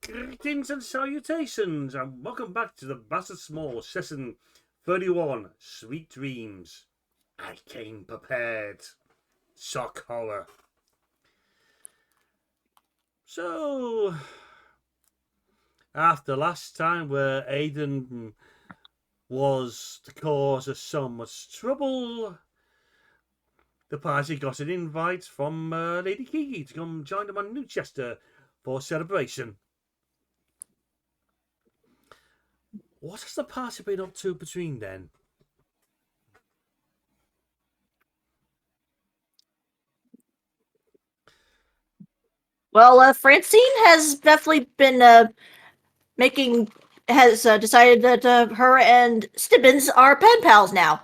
Greetings and salutations, and welcome back to the Chester the Smols Session 31, Sweet Dreams. I came prepared. Shock horror. So, after last time where Aiden was the cause of so much trouble, the party got an invite from Lady Kiki to come join them on New Chester for a celebration. What has the party been up to between then? Well, Francine has definitely been has decided that her and Stibbins are pen pals now.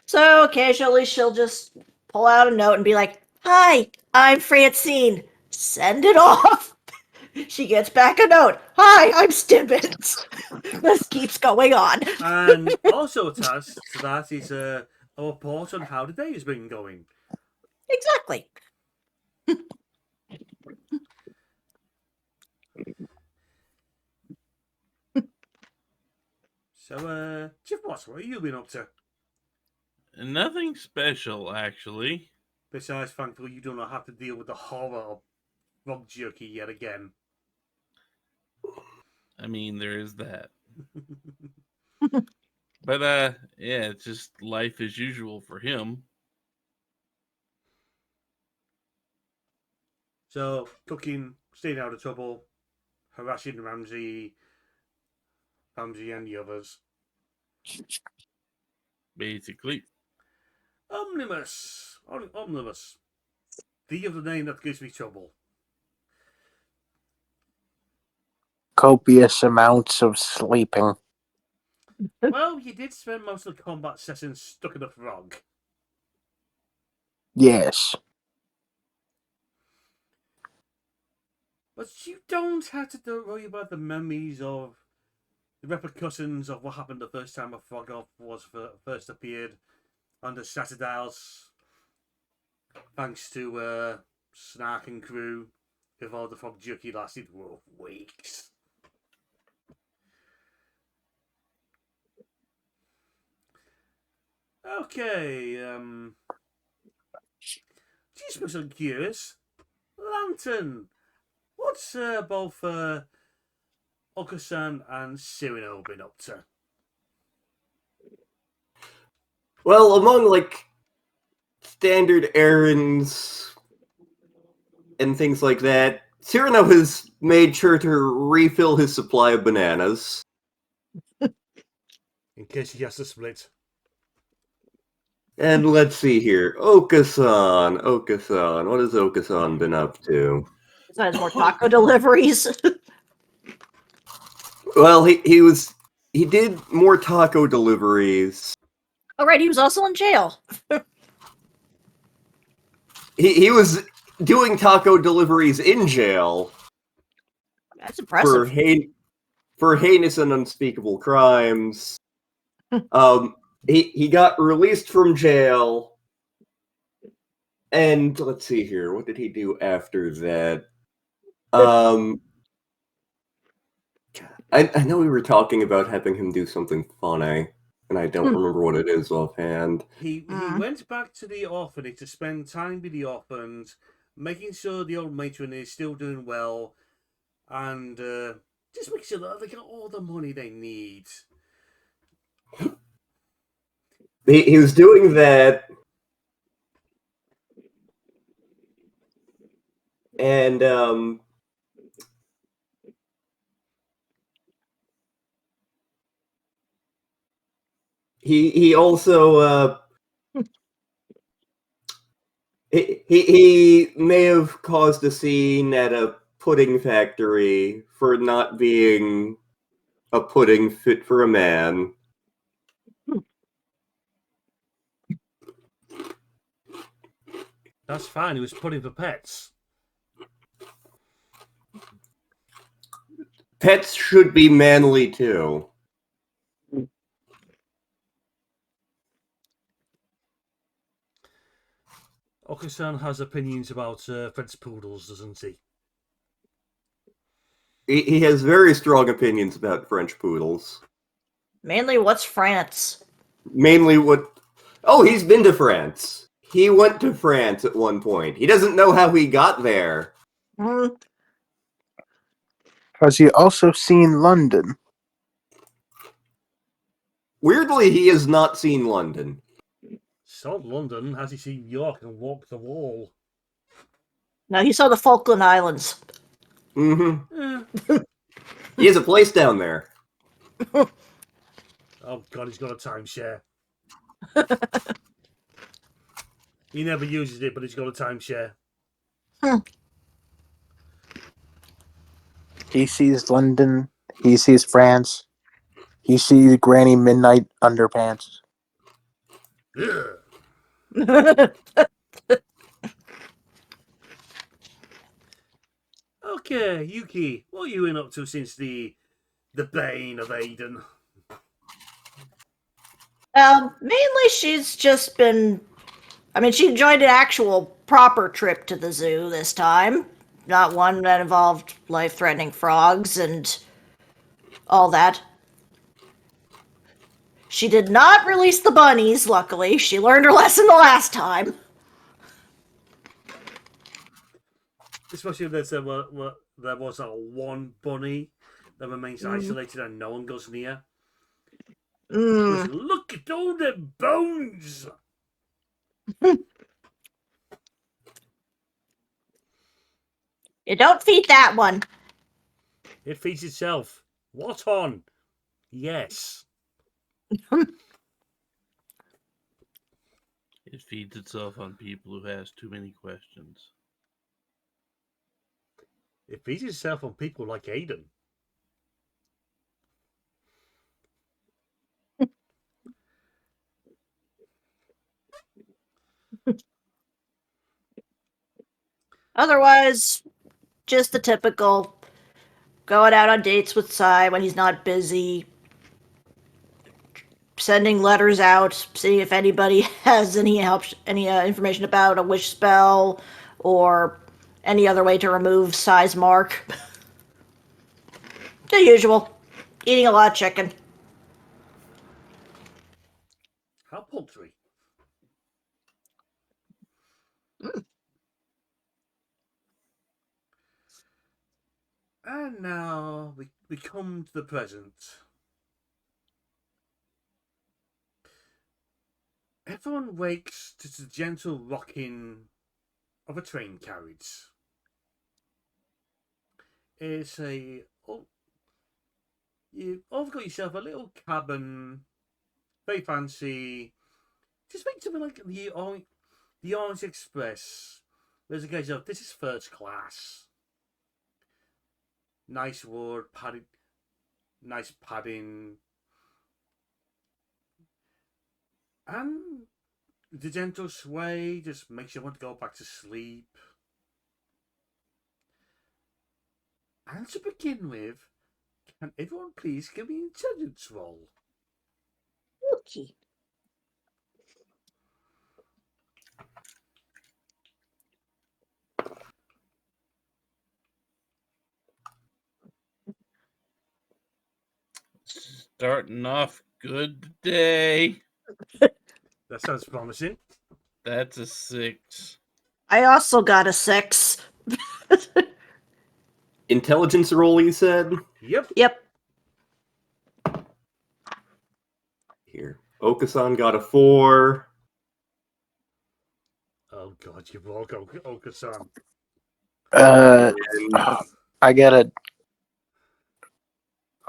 So occasionally she'll just pull out a note and be like, "Hi, I'm Francine. Send it off." She gets back a note. "Hi, I'm Stibbins." This keeps going on. And also attached to that is a report on how the day has been going. Exactly. So, Chief Watts, what have you been up to? Nothing special, actually. Besides, thankfully, you do not have to deal with the horror of frog jerky yet again. I mean, there is that. But, yeah, it's just life as usual for him. So, cooking, staying out of trouble, harassing Ramsey and the others. Basically. Omnibus. Omnibus. The other name that gives me trouble. Copious amounts of sleeping. Well, you did spend most of the combat session stuck in a frog. Yes. But you don't have to worry about the memories of the repercussions of what happened the first time a frog was first appeared under Saturdays, thanks to Snark and crew, involved the frog jerky lasted weeks. Okay, just for some curious, Lantern, what's both Okasan and Cyrano been up to? Well, among like standard errands and things like that, Cyrano has made sure to refill his supply of bananas. In case he has to split. And let's see here. Okasan. What has Okasan been up to? Besides more taco deliveries. Well, he did more taco deliveries. Oh, right, he was also in jail. He was doing taco deliveries in jail. That's impressive. For heinous and unspeakable crimes. He got released from jail. And let's see here, what did he do after that? I know we were talking about having him do something funny, and I don't remember what it is offhand. He went back to the orphanage to spend time with the orphans, making sure the old matron is still doing well, and just make sure that they get all the money they need. He was doing that, and he also he may have caused a scene at a pudding factory for not being a pudding fit for a man. That's fine. He was pudding for pets. Pets should be manly too. Okasan has opinions about French poodles, doesn't he? He has very strong opinions about French poodles. Mainly, what's France? Mainly what... Oh, he's been to France. He went to France at one point. He doesn't know how he got there. Hmm. Has he also seen London? Weirdly, he has not seen London. Saw London. Has he seen York and walked the wall? No, he saw the Falkland Islands. Mm-hmm. Eh. He has a place down there. Oh God, he's got a timeshare. He never uses it, but he's got a timeshare. He sees London. He sees France. He sees Granny Midnight Underpants. Yeah. Okay, Yuki, what are you in up to since the Bane of Aiden? Mainly she's just been. I mean, she enjoyed an actual proper trip to the zoo this time, not one that involved life-threatening frogs and all that. She did not release the bunnies, luckily. She learned her lesson the last time. Especially if there was that one bunny that remains isolated and no one goes near. Because look at all the bones! You don't feed that one. It feeds itself. What on? Yes. It feeds itself on people who has too many questions. It feeds itself on people like Aiden. Otherwise, just the typical going out on dates with Sai when he's not busy, sending letters out, seeing if anybody has any information about a wish spell or any other way to remove Sai's mark. The usual. Eating a lot of chicken. How paltry. And now we come to the present. Everyone wakes to the gentle rocking of a train carriage. It's you've got yourself a little cabin, very fancy. Just make something like the Orange Express. There's a case of this is first class. Nice wood, padded, nice padding, and the gentle sway just makes you want to go back to sleep. And to begin with, can everyone please give me an intelligence roll? Okay. Starting off good today. That sounds promising. That's a 6. I also got a 6. Intelligence roll, you said? Yep. Yep. Here. Okasan got a 4. Oh God, you rolled Okasan. And I got a.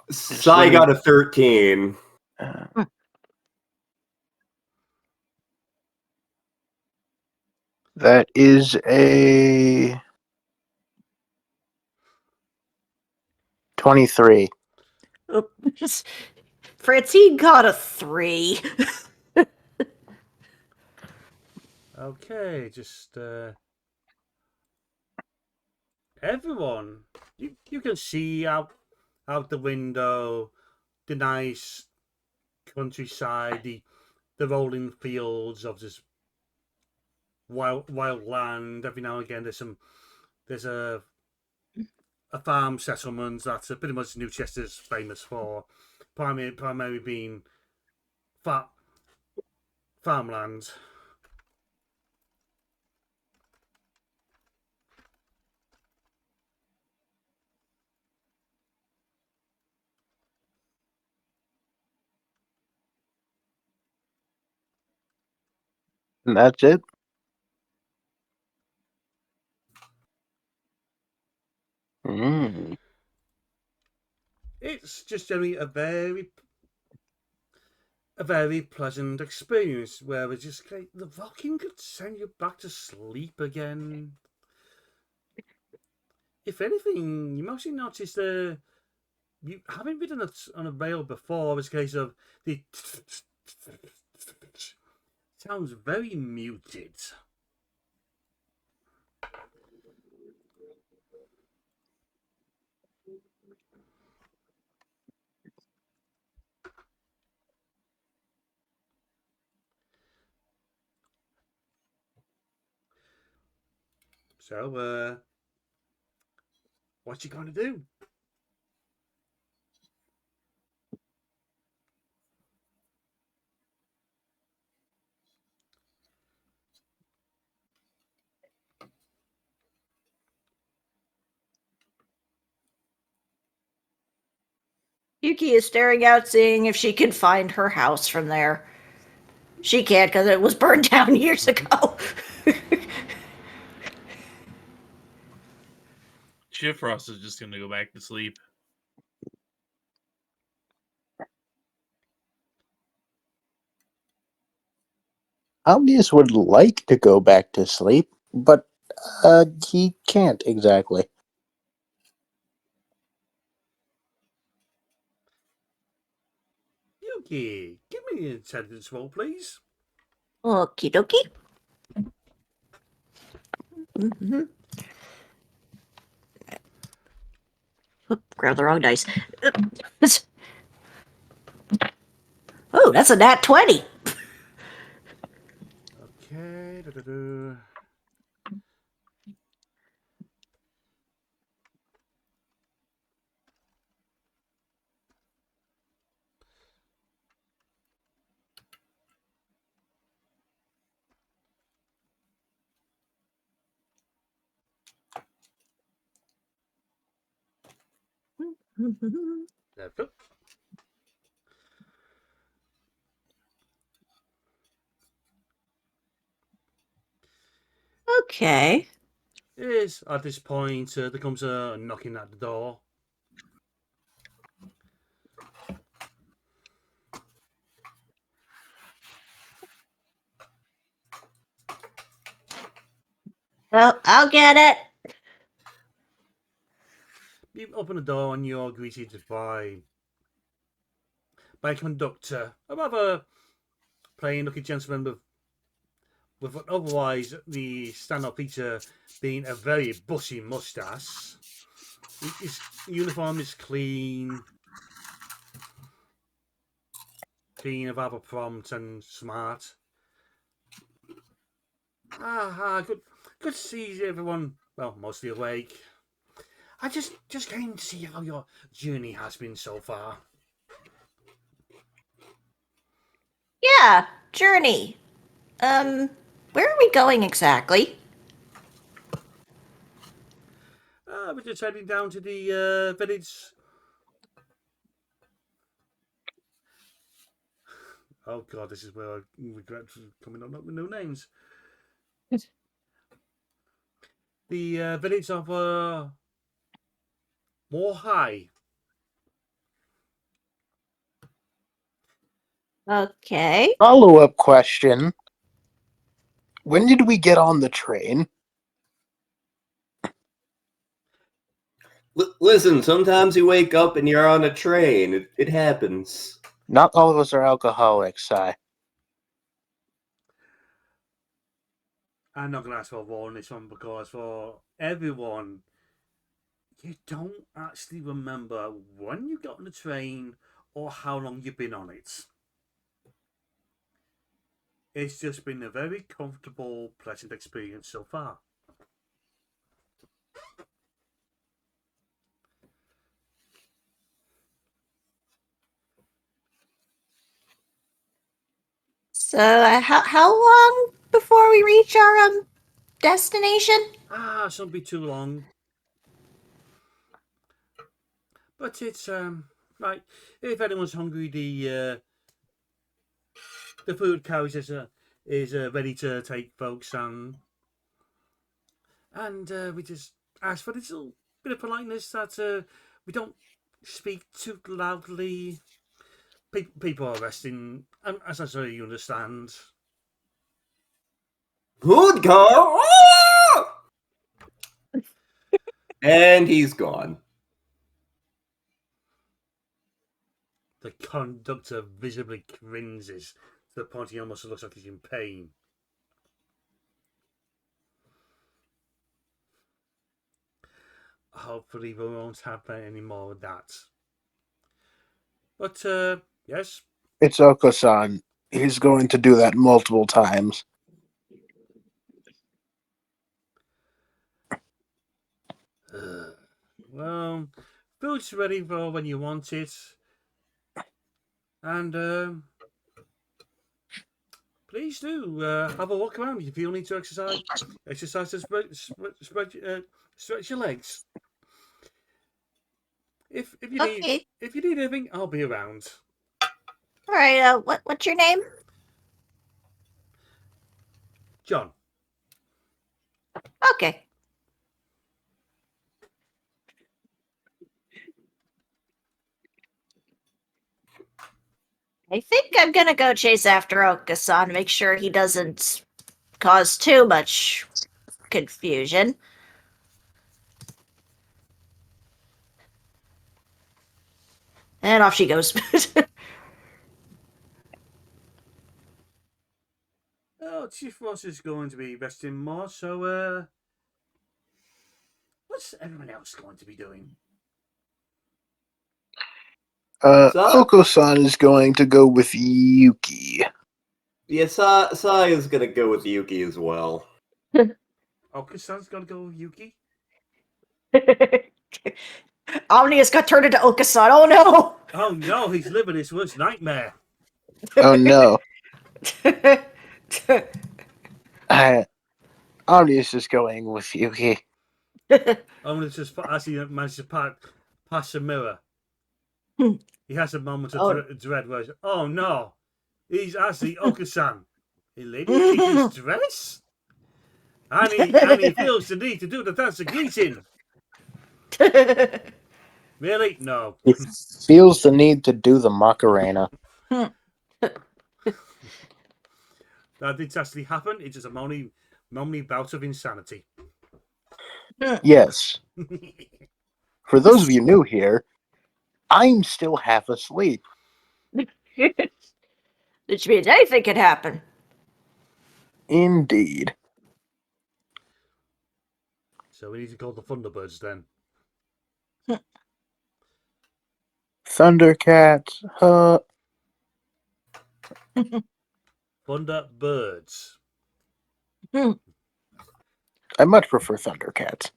Sai got a 13. That is a 23. Francine got a 3. Okay, just everyone. You can see out the window the nice countryside, the rolling fields of this wild land. Every now and again, there's a farm settlement that pretty much New Chester's famous for, primarily being farmland. And that's it. Mm. It's just generally a very pleasant experience where it's just like, the rocking could send you back to sleep again. If anything, you mostly notice you haven't ridden on a rail before. It's a case of the sounds very muted. So, what you gonna do? Yuki is staring out, seeing if she can find her house from there. She can't because it was burned down years ago. Shifrost is just gonna go back to sleep. Obvious would like to go back to sleep, but he can't exactly. Yuki, give me an intelligence roll, please. Okie dokie. Mm-hmm. Oop, grab the wrong dice. Oh, that's a nat 20. Okay. Da-da-da. There we go. Okay. Yes, at this point, there comes a knocking at the door. Well, I'll get it. You open the door and you're greeted by a conductor, a rather plain-looking gentleman with what otherwise the stand-up feature being a very bushy moustache. His uniform is clean, rather prompt and smart. Good to see everyone. Well, mostly awake. I just came to see how your journey has been so far. Yeah, journey. Where are we going exactly? We're just heading down to the village. Oh god, this is where I regret coming up with no names. The village of More High. Okay. Follow-up question. When did we get on the train? Listen, sometimes you wake up and you're on a train. It happens. Not all of us are alcoholics, Si. I'm not going to ask for a roll on this one because for everyone, you don't actually remember when you got on the train or how long you've been on it. It's just been a very comfortable, pleasant experience so far. So, how long before we reach our destination? Shouldn't be too long. But it's right. If anyone's hungry, the food carriage is ready to take folks, and we just ask for this little bit of politeness that we don't speak too loudly. People are resting, as I'm sure you understand. Food car! And he's gone. The conductor visibly cringes to the point he almost looks like he's in pain. Hopefully we won't have any more of that. But, yes? It's Oko-san. He's going to do that multiple times. Well, food's ready for when you want it. And, please do have a walk around if you need to exercise. Exercise to stretch your legs. If you Okay. need anything, I'll be around. All right. What's your name? John. Okay. I think I'm gonna go chase after Okasan, make sure he doesn't cause too much confusion. And off she goes. Oh, Chief Ross is going to be resting more, so what's everyone else going to be doing? Oko-san is going to go with Yuki. Yeah, Sai is gonna go with Yuki as well. Okasan's going to go with Yuki? Omnius got turned into Okasan. Oh no! Oh no, he's living his worst nightmare. Oh no. Omnius is going with Yuki. Only just as he managed to pass a mirror. He has a moment of dread where he's, oh no, he's actually Okasan. A lady in his dress? And he feels the need to do the dance of greeting. Really? No. He feels the need to do the Macarena. That did actually happen. It's just a moaning bout of insanity. Yes. For those of you new here, I'm still half asleep. Which means anything can happen. Indeed. So we need to call the Thunderbirds then. Thundercats, Thunderbirds. I much prefer Thundercats.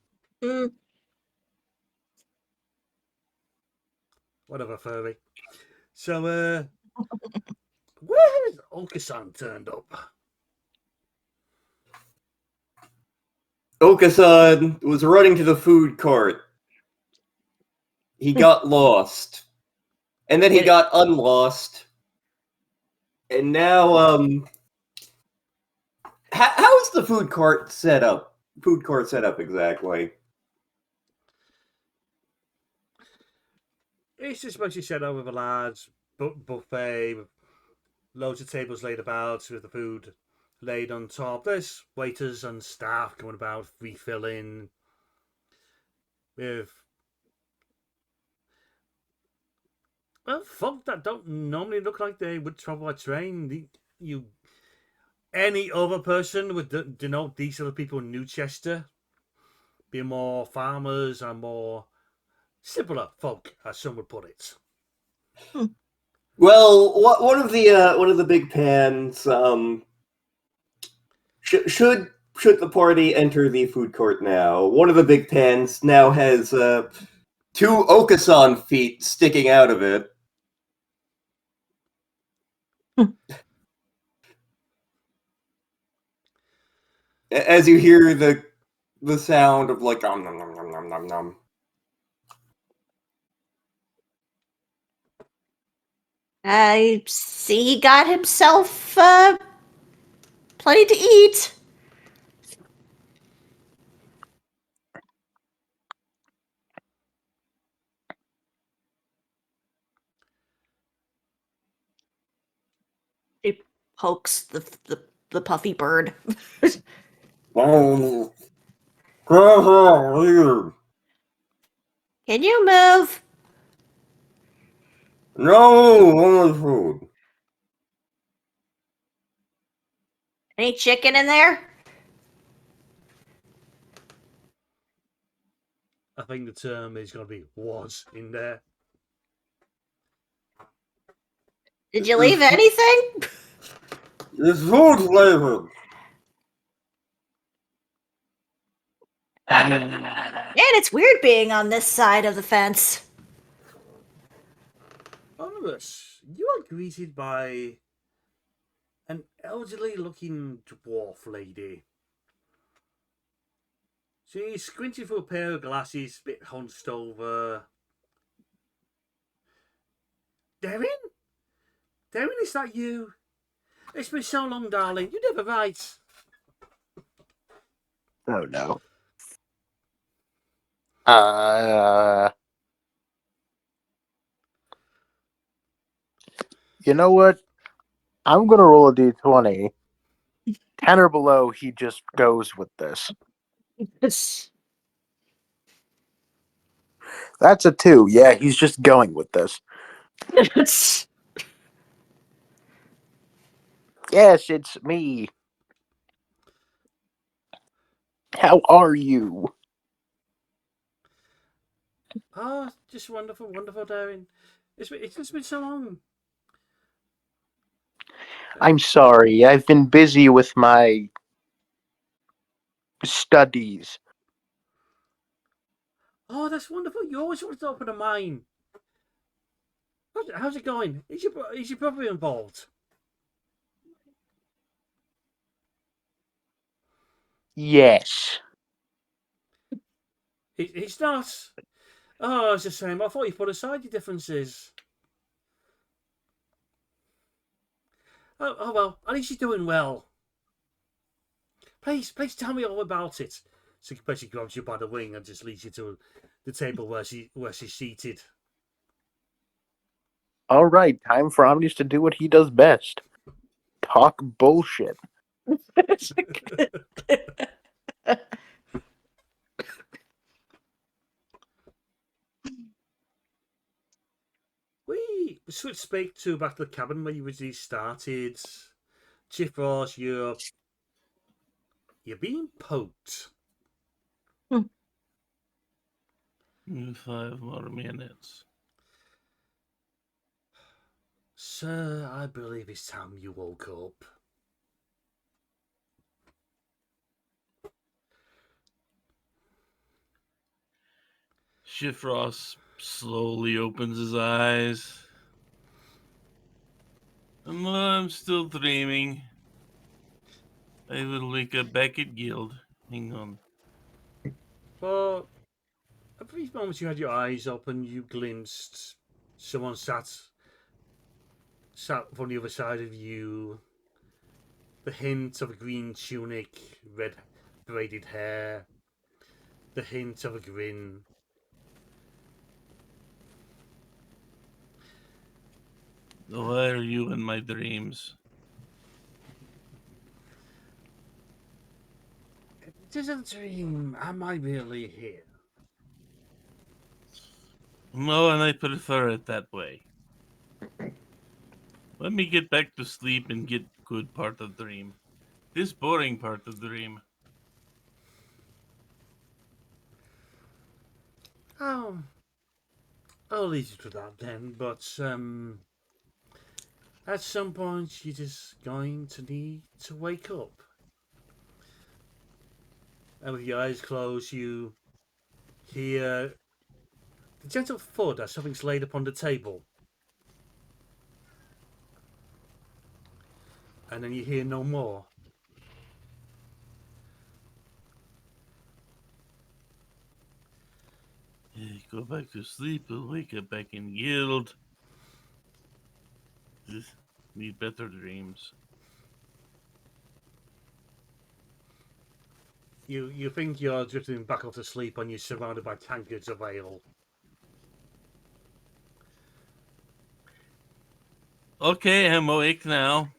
Whatever, furry. So, where has Okasan turned up? Okasan was running to the food court. He got lost. And then he got unlost. And now, how is the food court set up? Food court set up exactly? It's just basically set up with a large buffet with loads of tables laid about with the food laid on top. There's waiters and staff going about refilling with folk that don't normally look like they would travel by train. Any other person would denote these sort of people in New Chester being more farmers and more simpler folk, as some would put it. Well, one of the big pans should the party enter the food court now. One of the big pans now has 2 Okasan feet sticking out of it. as you hear the sound of like nom nom nom nom nom nom nom. I see he got himself plenty to eat. He pokes the puffy bird. Oh, no, Can you move? no food. Any chicken in there? I think the term is going to be was in there. Did you leave anything? It's food flavored. Man, it's weird being on this side of the fence. Onerous, you are greeted by an elderly-looking dwarf lady. She's squinting through a pair of glasses, a bit hunched over. Darren? Darren, is that you? It's been so long, darling. You never write. Oh no. You know what? I'm gonna roll a d20. 10 or below, he just goes with this. That's a 2. Yeah, he's just going with this. Yes, it's me. How are you? Oh, just wonderful, wonderful, Darren. It's just been so long. I'm sorry. I've been busy with my studies. Oh, that's wonderful. You always want to open a mine. How's it going? Is your brother involved? Yes. He's not. Oh, it's a shame. I thought you put aside your differences. Oh well. At least you're doing well. Please tell me all about it. So she basically grabs you by the wing and just leads you to the table where she's seated. All right, time for Omnis to do what he does best. Talk bullshit. We switch speak to back to the cabin where you originally started. Chief Ross, you're being poked. 5 more minutes. Sir, I believe it's time you woke up. Shifrost slowly opens his eyes. I'm still dreaming. I will wake up back at Guild. Hang on. For a brief moment you had your eyes open, you glimpsed someone sat on the other side of you. The hint of a green tunic, red braided hair. The hint of a grin. Why are you in my dreams? It is a dream. Am I really here? No, and I prefer it that way. Let me get back to sleep and get good part of the dream. This boring part of the dream. Oh, I'll leave you to that then. But at some point you're just going to need to wake up. And with your eyes closed, you hear the gentle thud as something's laid upon the table. And then you hear no more. Go back to sleep. We'll wake up back in guild. Need better dreams. You think you're drifting back off to sleep and you're surrounded by tankards of ale. Okay, I'm awake now.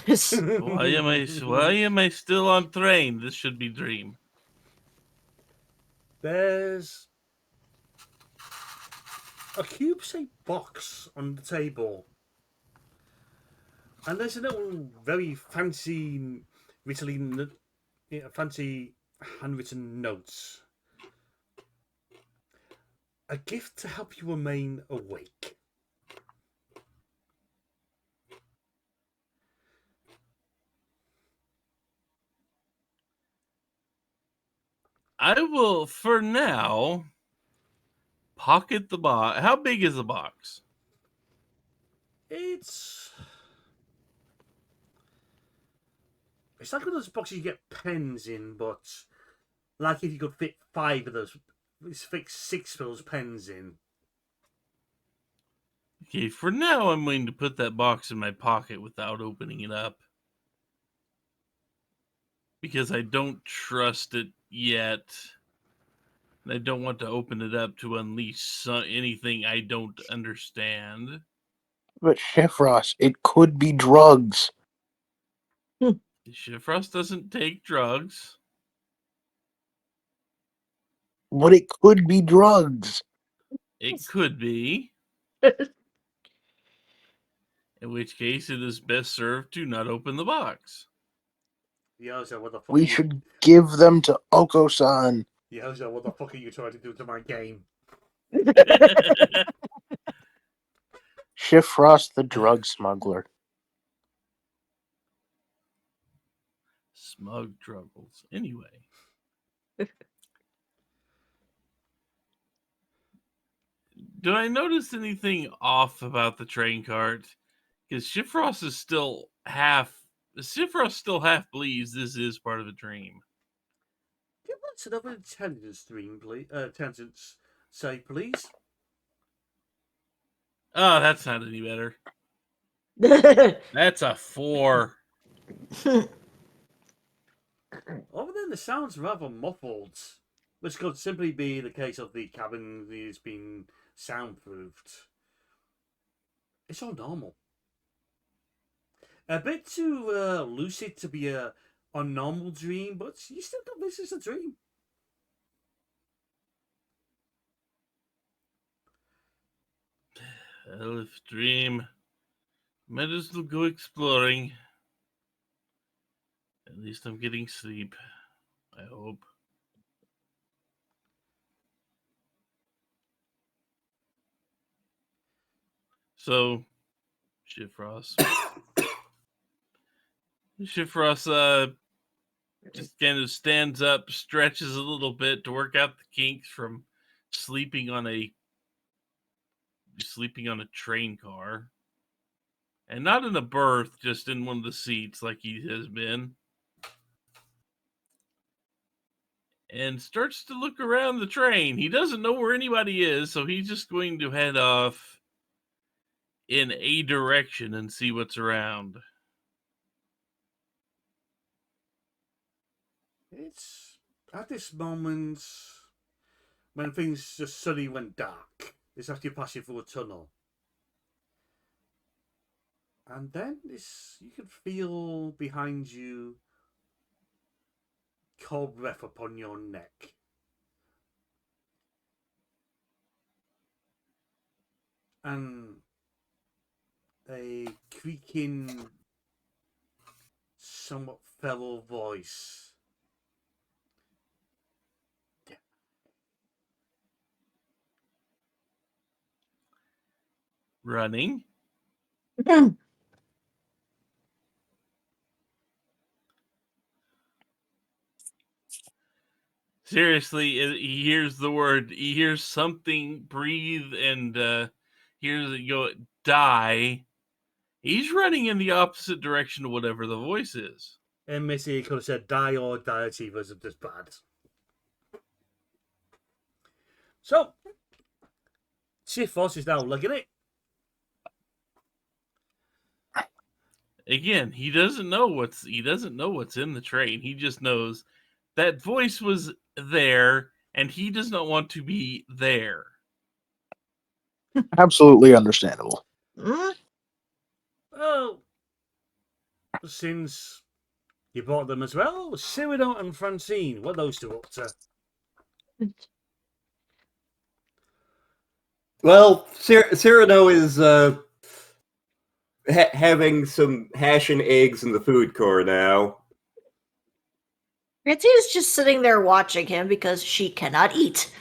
Why am I still on train? This should be dream. There's a cube-shaped box on the table. And there's a little very fancy handwritten notes. A gift to help you remain awake. I will, for now, pocket the box. How big is the box? It's like one of those boxes you get pens in, but like if you could fit 5 of those, fit 6 of those pens in. Okay, for now, I'm going to put that box in my pocket without opening it up. Because I don't trust it yet. And I don't want to open it up to unleash anything I don't understand. But Chef Ross, it could be drugs. Shifrost doesn't take drugs. But it could be drugs. It could be. In which case, it is best served to not open the box. Yeozwah, what the fuck? We should give them to Oko-san. Yeozwah, what the fuck are you trying to do to my game? Chef Ross, the drug smuggler. Smug troubles. Anyway. Do I notice anything off about the train cart? Because Shifrost still half believes this is part of a dream. Give us another intelligence stream, please. Intelligence save, please. Oh, that's not any better. That's a 4. Other than the sounds rather muffled, which could simply be the case of the cabin is being soundproofed. It's all normal. A bit too lucid to be a normal dream, but you still don't this is a dream. Well, if dream, might as well go exploring. At least I'm getting sleep. I hope. So, Shifrost. Shifrost just kind of stands up, stretches a little bit to work out the kinks from sleeping on a train car. And not in a berth, just in one of the seats like he has been. And starts to look around the train. He doesn't know where anybody is, so he's just going to head off in a direction and see what's around. It's at this moment when things just suddenly went dark. It's after you're passing through a tunnel. And then you can feel behind you cold breath upon your neck. And a creaking, somewhat feral voice. Running. Seriously, he hears the word, he hears something breathe and hears it go, die. He's running in the opposite direction of whatever the voice is. And Missy could have said die or die achievers of this bad. So, Chifos is now looking at it. Again, he doesn't know what's in the train. He just knows that voice was there, and he does not want to be there. Absolutely understandable. Hmm? Well, since you brought them as well, Cyrano and Francine, what are those two up to? Well, Cyrano is having some hash and eggs in the food court now. Francine's just sitting there watching him because she cannot eat.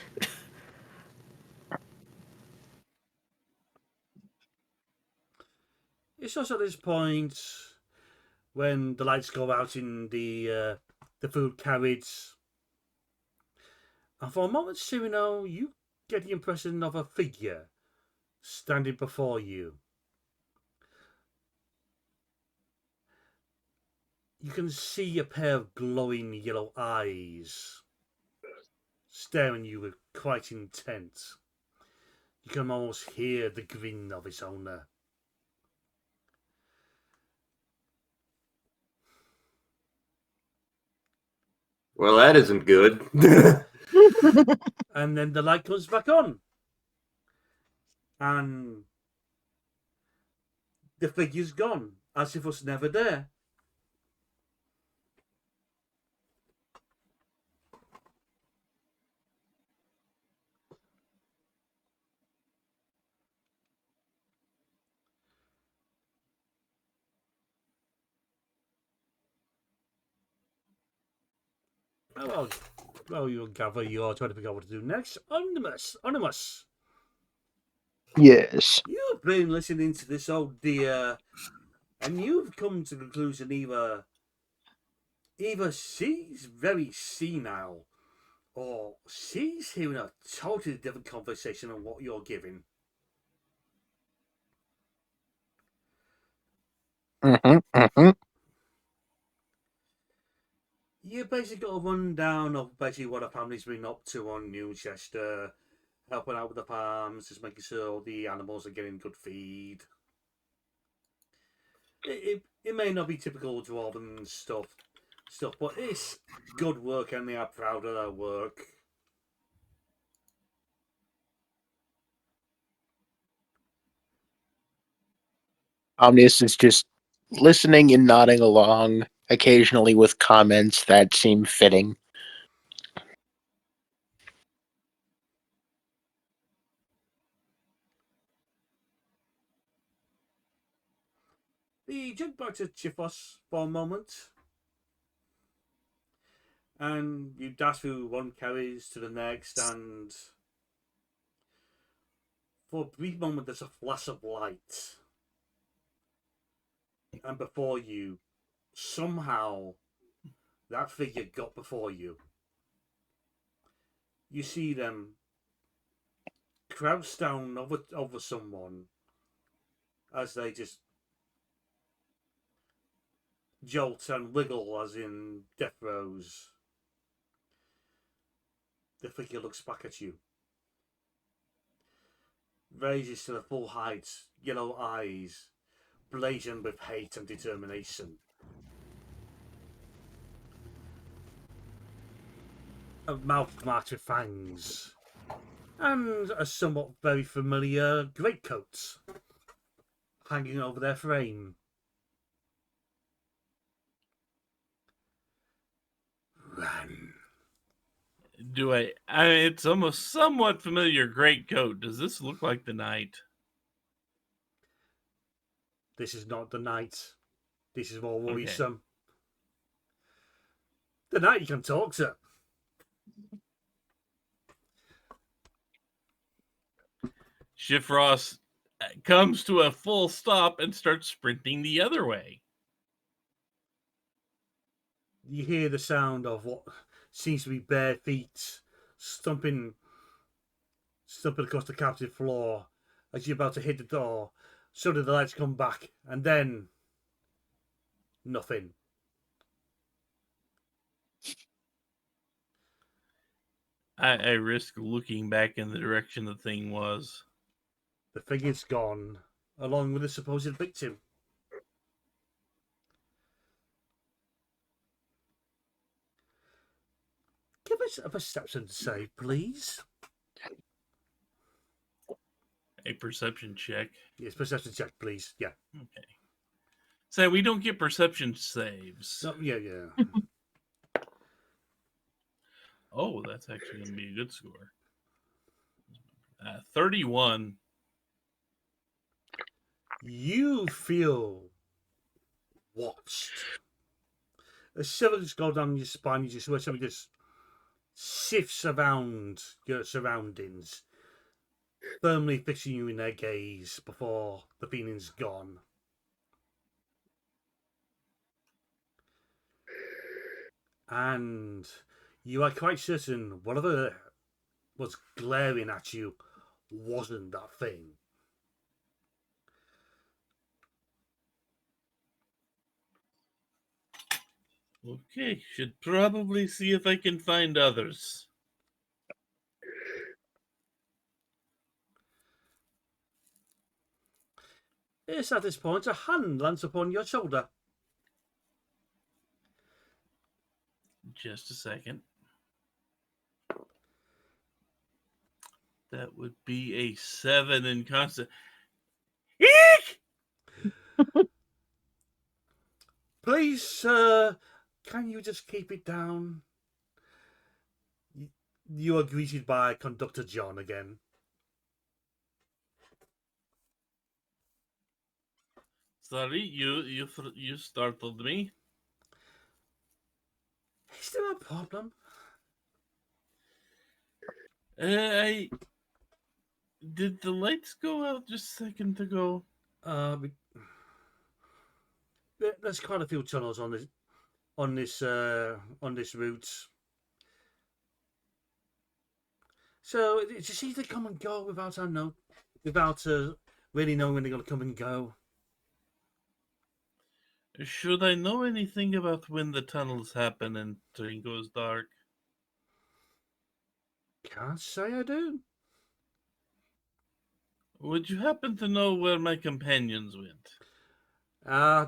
It's also at this point when the lights go out in the food carriage. And for a moment, Cyrano, you get the impression of a figure standing before you. You can see a pair of glowing yellow eyes staring you with quite intent. You can almost hear the grin of its owner. Well, that isn't good. And then the light comes back on. And the figure's gone, as if it was never there. Well, you'll gather you're trying to figure out what to do next. Onimus. Yes. You've been listening to this old dear, and you've come to the conclusion either she's very senile, or she's hearing a totally different conversation on what you're giving. You basically got a rundown of basically what a family's been up to on New Chester, helping out with the farms, just making sure the animals are getting good feed. It may not be typical dwarven stuff, but it's good work and they are proud of their work. Omnius is just listening and nodding along, occasionally with comments that seem fitting. We jump back to Chifos for a moment. And you dash through one carriage to the next, and for a brief moment there's a flash of light. And before you, somehow, that figure got before you. You see them crouch down over someone as they just jolt and wiggle as in death throes. The figure looks back at you, raises to the full height, yellow eyes blazing with hate and determination. A mouth marked with fangs, and a somewhat very familiar greatcoat hanging over their frame. Run. It's almost somewhat familiar greatcoat. Does this look like the night? This is not the night. This is more worrisome. Okay. The night you can talk to. Shifrost comes to a full stop and starts sprinting the other way. You hear the sound of what seems to be bare feet stumping across the captive floor as you're about to hit the door. Suddenly the lights come back, and then nothing. I risk looking back in the direction the thing was. The thing is gone, along with the supposed victim. Give us a perception save, please. A perception check. Yes, perception check, please. Yeah. Okay. So we don't get perception saves. No, yeah. Oh, that's actually going to be a good score. 31. You feel watched. A shivers go down your spine. You just where something just sifts around your surroundings, firmly fixing you in their gaze before the feeling's gone. And you are quite certain whatever was glaring at you wasn't that thing. Okay, should probably see if I can find others. Yes, at this point, a hand lands upon your shoulder. Just a second. That would be a 7 in constant. Eek! Please, sir, can you just keep it down? You are greeted by Conductor John again. Sorry, you startled me. Is there a problem? I did the lights go out just a second ago? There's quite a few tunnels on this route. So it's just either come and go without really knowing when they're going to come and go. Should I know anything about when the tunnels happen and it goes dark? Can't say I do. Would you happen to know where my companions went?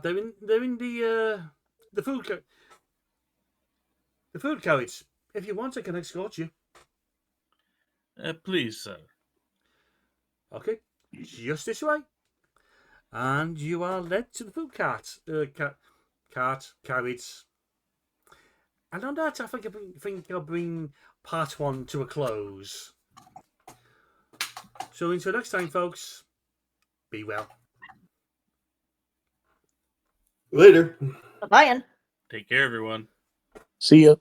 They're in the food carriage. If you want, I can escort you. Please, sir. Okay, just this way. And you are led to the food carriage. And on that, I think I'll bring part 1 to a close. So until next time, folks, be well. Later. Bye. Take care, everyone. See ya.